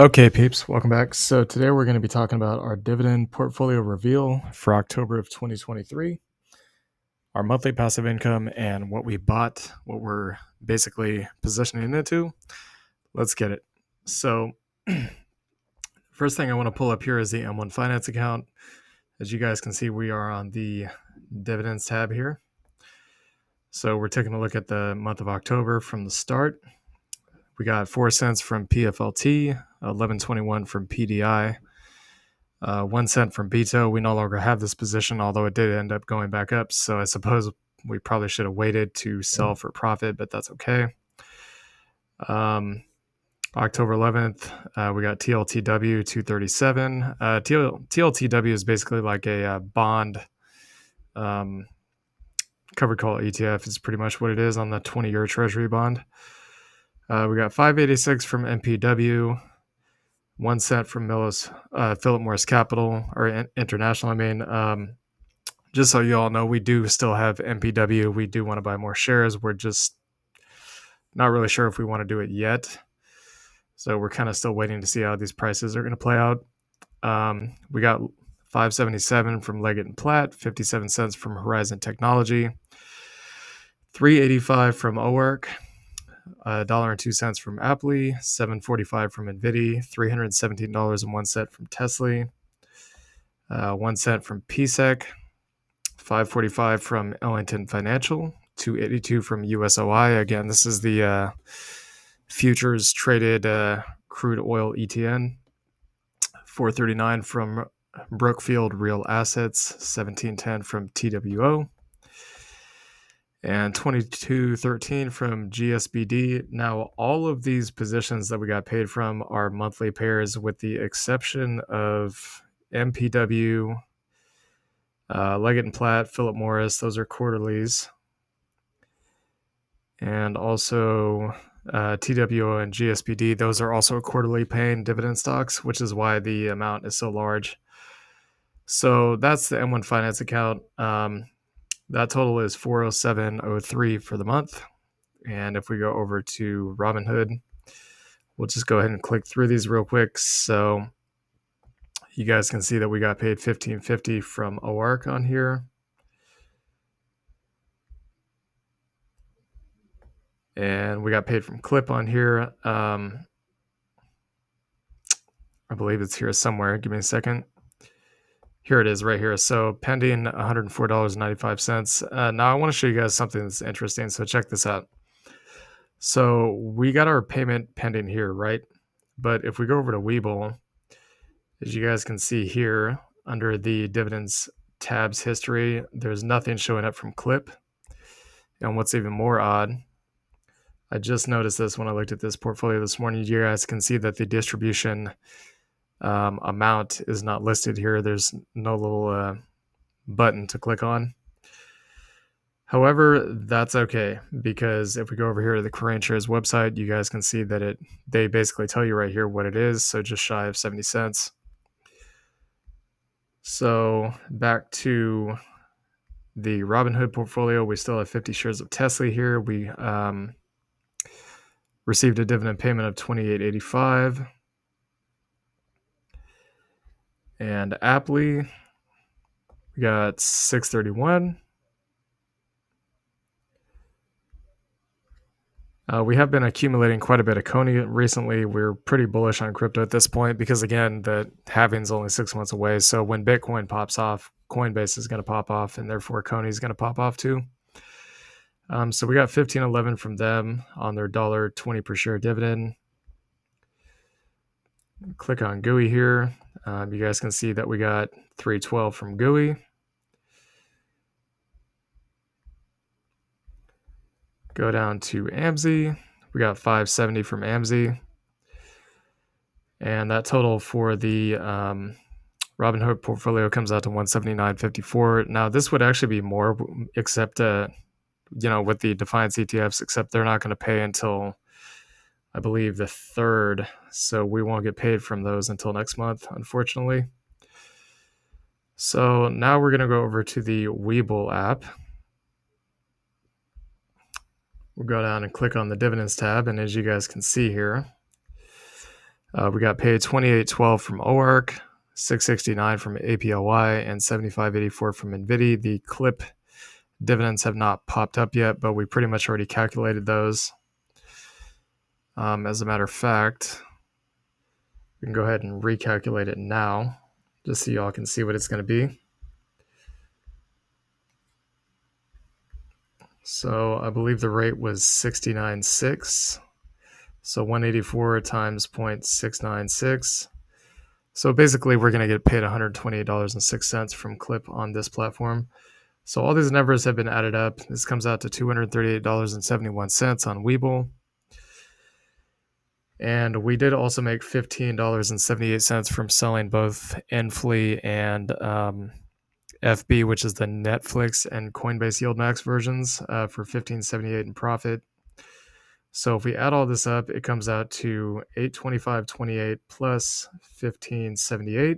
Okay, peeps, welcome back. So today we're going to be talking about our dividend portfolio reveal for October of 2023, our monthly passive income, and what we bought, what we're basically positioning into. Let's get it. So first thing I want to pull up here is the M1 Finance account. As you guys can see, we are on the dividends tab here. So we're taking a look at the month of October from the start. We got 4 cents from PFLT, 11.21 from PDI, 1 cent from Beto. We no longer have this position, although it did end up going back up. So I suppose we probably should have waited to sell for profit, but that's okay. October 11th, we got TLTW 237. TLTW is basically like a bond covered call ETF. Is pretty much what it is on the 20-year Treasury bond. We got 586 from MPW, 1 cent from Philip Morris Capital, or International, I mean. Just so you all know, we do still have MPW. We do want to buy more shares. We're just not really sure if we want to do it yet. So we're kind of still waiting to see how these prices are going to play out. We got 577 from Leggett & Platt, 57 cents from Horizon Technology, 385 from OARC, $1.02 from Apple, 745 from NVIDIA, $317.01 from Tesla, 1 cent from PSEC, 545 from Ellington Financial, 282 from USOI. Again, this is the futures traded crude oil ETN. 439 from Brookfield Real Assets, 1710 from TWO, and 2213 from GSBD. Now, all of these positions that we got paid from are monthly pairs, with the exception of MPW, Leggett & Platt, Philip Morris. Those are quarterlies. And also TWO and GSBD, those are also quarterly paying dividend stocks, which is why the amount is so large. So that's the M1 Finance account. That total is 407.03 for the month. And if we go over to Robinhood, we'll just go ahead and click through these real quick. So you guys can see that we got paid $15.50 from OARC on here. And we got paid from Clip on here. I believe it's here somewhere. Give me a second. Here it is right here. So pending $104.95. Now I want to show you guys something that's interesting. So check this out. So we got our payment pending here, right? But if we go over to Webull, as you guys can see here, under the dividends tabs history, there's nothing showing up from Clip. And what's even more odd, I just noticed this when I looked at this portfolio this morning. You guys can see that the distribution amount is not listed here. There's no little button to click on. However, that's okay, because if we go over here to the CoreAnshares website, you guys can see that they basically tell you right here what it is, so just shy of 70 cents. So back to the Robinhood portfolio, we still have 50 shares of Tesla here. We received a dividend payment of $28.85. And Apple, we got $6.31. We have been accumulating quite a bit of Coney recently. We're pretty bullish on crypto at this point because, again, the halving's only 6 months away. So when Bitcoin pops off, Coinbase is going to pop off, and therefore Coney is going to pop off too. So we got $15.11 from them on their $1.20 per share dividend. Click on GUI here. You guys can see that we got $3.12 from GUI. Go down to AMZ. We got $5.70 from AMZ. And that total for the Robinhood portfolio comes out to $179.54. Now, this would actually be more, except, with the Defiance ETFs, except they're not going to pay until, I believe, the 3rd. So we won't get paid from those until next month, unfortunately. So now we're going to go over to the Webull app. We'll go down and click on the dividends tab. And as you guys can see here, We got paid $28.12 from OARC, $6.69 from APLY, and $75.84 from NVIDIA. The clip dividends have not popped up yet, but we pretty much already calculated those. As a matter of fact, we can go ahead and recalculate it now, just so y'all can see what it's going to be. So I believe the rate was 69.6. So 184 times 0.696. So basically, we're going to get paid $128.06 from Clip on this platform. So all these numbers have been added up. This comes out to $238.71 on Webull. And we did also make $15.78 from selling both Enfly and FB, which is the Netflix and Coinbase Yield Max versions, for $15.78 in profit. So if we add all this up, it comes out to $825.28 plus $15.78.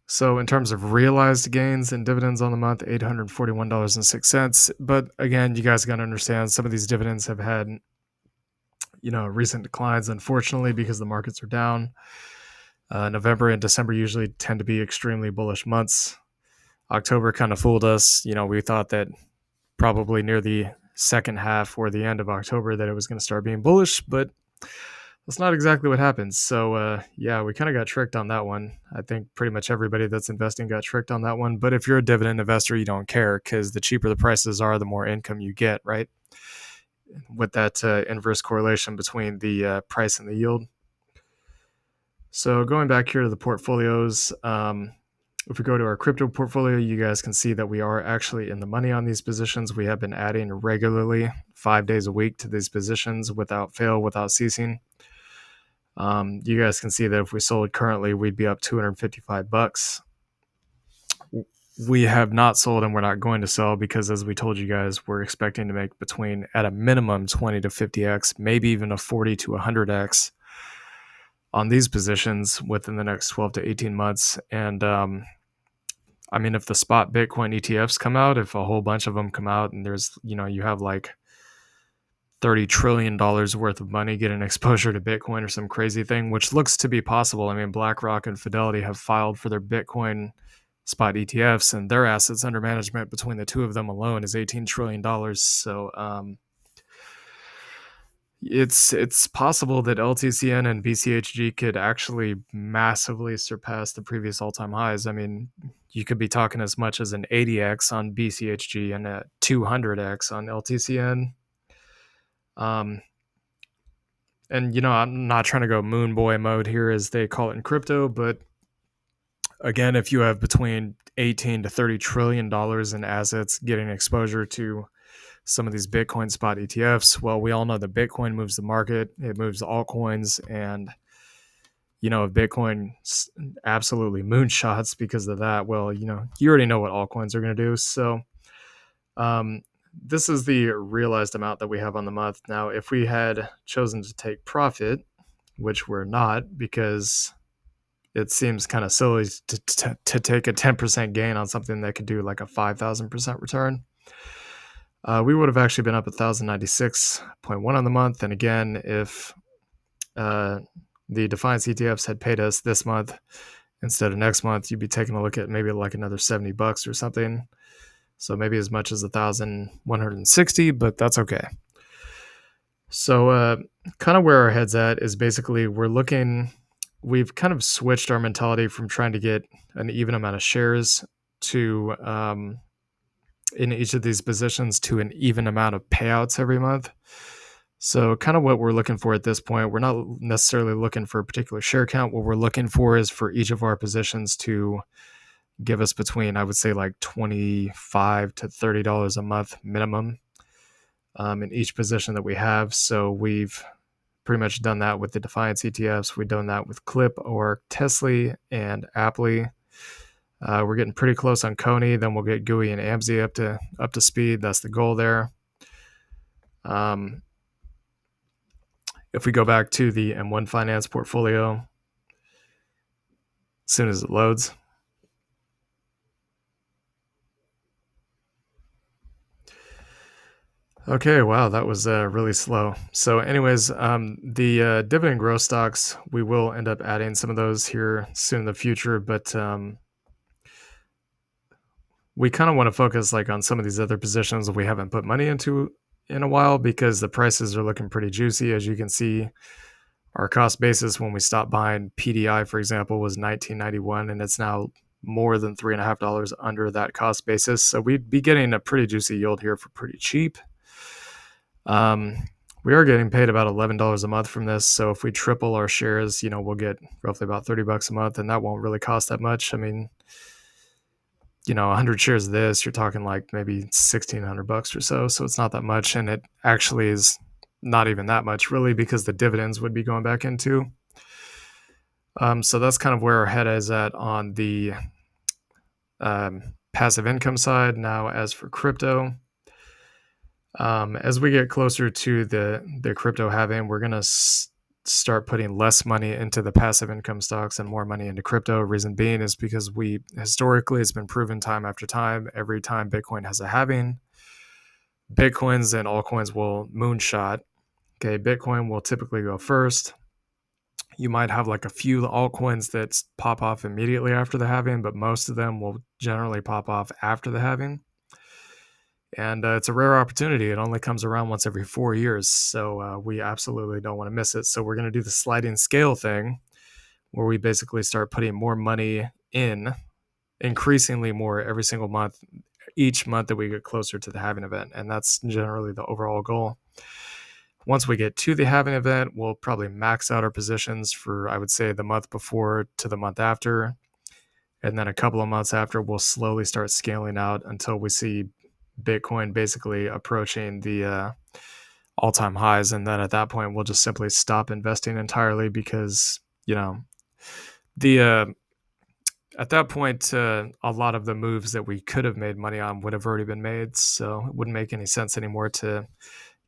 So in terms of realized gains and dividends on the month, $841.06. But again, you guys got to understand some of these dividends have had, recent declines, unfortunately, because the markets are down. November and December usually tend to be extremely bullish months. October kind of fooled us. We thought that probably near the second half or the end of October that it was going to start being bullish, but that's not exactly what happens. So, we kind of got tricked on that one. I think pretty much everybody that's investing got tricked on that one. But if you're a dividend investor, you don't care because the cheaper the prices are, the more income you get, right? With that inverse correlation between the price and the yield. So going back here to the portfolios, if we go to our crypto portfolio, you guys can see that we are actually in the money on these positions. We have been adding regularly 5 days a week to these positions without fail, without ceasing. You guys can see that if we sold currently, we'd be up $255. We have not sold and we're not going to sell because, as we told you guys, we're expecting to make between, at a minimum, 20 to 50x, maybe even a 40 to 100x on these positions within the next 12 to 18 months. And if the spot Bitcoin ETFs come out, if a whole bunch of them come out and there's, you have like $30 trillion worth of money getting exposure to Bitcoin or some crazy thing, which looks to be possible. BlackRock and Fidelity have filed for their Bitcoin spot ETFs, and their assets under management between the two of them alone is $18 trillion. So it's possible that LTCN and BCHG could actually massively surpass the previous all-time highs. You could be talking as much as an 80x on BCHG and a 200x on LTCN. And I'm not trying to go moon boy mode here, as they call it in crypto, but again, if you have between 18 to 30 trillion dollars in assets getting exposure to some of these Bitcoin spot ETFs, well, we all know that Bitcoin moves the market, it moves altcoins, and if Bitcoin absolutely moonshots because of that, well, you already know what altcoins are going to do. So this is the realized amount that we have on the month. Now, if we had chosen to take profit, which we're not, because it seems kind of silly to take a 10% gain on something that could do like a 5,000% return, we would have actually been up 1,096.1 on the month. And again, if the Defiance ETFs had paid us this month instead of next month, you'd be taking a look at maybe like another $70 or something. So maybe as much as 1,160, but that's okay. So kind of where our head's at is basically we've kind of switched our mentality from trying to get an even amount of shares to in each of these positions to an even amount of payouts every month. So kind of what we're looking for at this point, we're not necessarily looking for a particular share count. What we're looking for is for each of our positions to give us between, I would say, like $25 to $30 a month minimum in each position that we have. So we've pretty much done that with the Defiance ETFs. We've done that with Clip or Tesla and Aptly. We're getting pretty close on Coney. Then we'll get GUI and AMZ up to speed. That's the goal there. If we go back to the M1 Finance portfolio, as soon as it loads, Okay, wow, that was really slow. So, anyways, the dividend growth stocks, we will end up adding some of those here soon in the future, but we kind of want to focus like on some of these other positions that we haven't put money into in a while because the prices are looking pretty juicy. As you can see, our cost basis when we stopped buying PDI, for example, was 1991, and it's now more than $3.50 under that cost basis. So we'd be getting a pretty juicy yield here for pretty cheap. Um, we are getting paid about $11 a month from this. So if we triple our shares, we'll get roughly about $30 a month, and that won't really cost that much. I mean, 100 shares of this, you're talking like maybe $1,600 or so. So it's not that much, and it actually is not even that much, really, because the dividends would be going back into. So that's kind of where our head is at on the passive income side. Now, as for crypto, as we get closer to the crypto halving, we're gonna start putting less money into the passive income stocks and more money into crypto. Reason being is because historically it's been proven time after time. Every time Bitcoin has a halving, Bitcoins and altcoins will moonshot. Okay, Bitcoin will typically go first. You might have like a few altcoins that pop off immediately after the halving, but most of them will generally pop off after the halving. And it's a rare opportunity. It only comes around once every 4 years. So we absolutely don't want to miss it. So we're going to do the sliding scale thing where we basically start putting more money in, increasingly more every single month, each month that we get closer to the halving event. And that's generally the overall goal. Once we get to the halving event, we'll probably max out our positions for, I would say, the month before to the month after. And then a couple of months after, we'll slowly start scaling out until we see Bitcoin basically approaching the all-time highs. And then at that point, we'll just simply stop investing entirely because, the at that point, a lot of the moves that we could have made money on would have already been made. So it wouldn't make any sense anymore to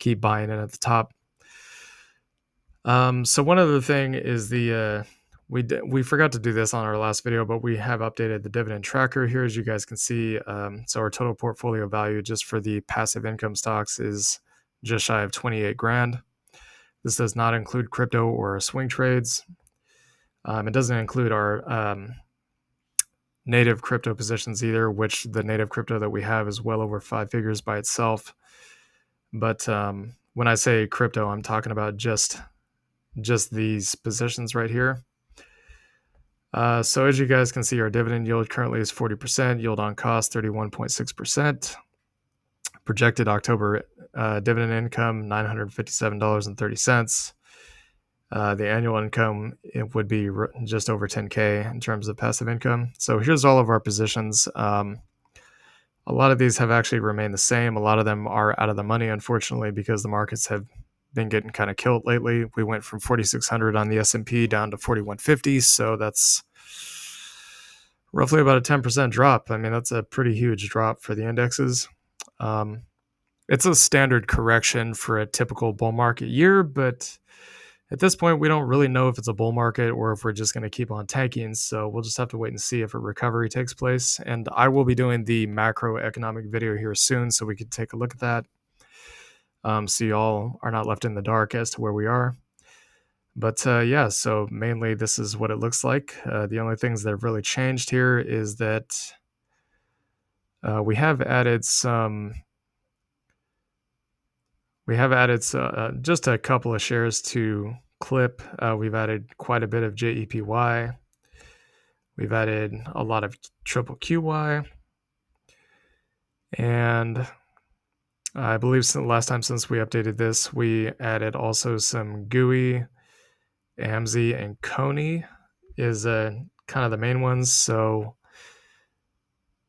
keep buying it at the top. So one other thing is we forgot to do this on our last video, but we have updated the dividend tracker here, as you guys can see. So our total portfolio value just for the passive income stocks is just shy of 28 grand. This does not include crypto or swing trades. It doesn't include our native crypto positions either, which the native crypto that we have is well over 5 figures by itself. But when I say crypto, I'm talking about just these positions right here. So as you guys can see, our dividend yield currently is 40%, yield on cost 31.6%. Projected October dividend income $957.30. The annual income, it would be just over 10K in terms of passive income. So here's all of our positions. A lot of these have actually remained the same. A lot of them are out of the money, unfortunately, because the markets have been getting kind of killed lately. We went from 4,600 on the S&P down to 4,150, so that's roughly about a 10% drop. I mean, that's a pretty huge drop for the indexes. It's a standard correction for a typical bull market year, but at this point, we don't really know if it's a bull market or if we're just going to keep on tanking. So we'll just have to wait and see if a recovery takes place. And I will be doing the macroeconomic video here soon, so we could take a look at that. So you all are not left in the dark as to where we are. But yeah, so mainly this is what it looks like. The only things that have really changed here is that we have added just a couple of shares to Clip. We've added quite a bit of JEPY. We've added a lot of triple QY. And I believe the last time since we updated this, we added also some GUI, AMZ, and Coney is kind of the main ones. So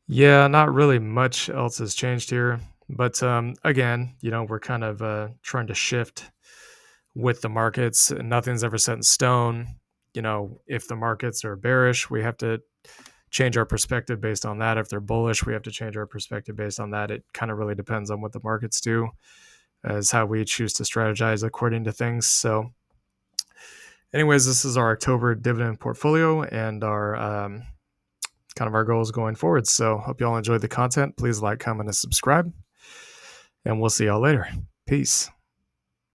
yeah, not really much else has changed here. But again, we're kind of trying to shift with the markets. Nothing's ever set in stone. If the markets are bearish, we have to change our perspective based on that. If they're bullish, we have to change our perspective based on that. It kind of really depends on what the markets do, as how we choose to strategize according to things. So anyways, this is our October dividend portfolio and our kind of our goals going forward. So hope you all enjoyed the content. Please like, comment, and subscribe. and we'll see y'all later. Peace.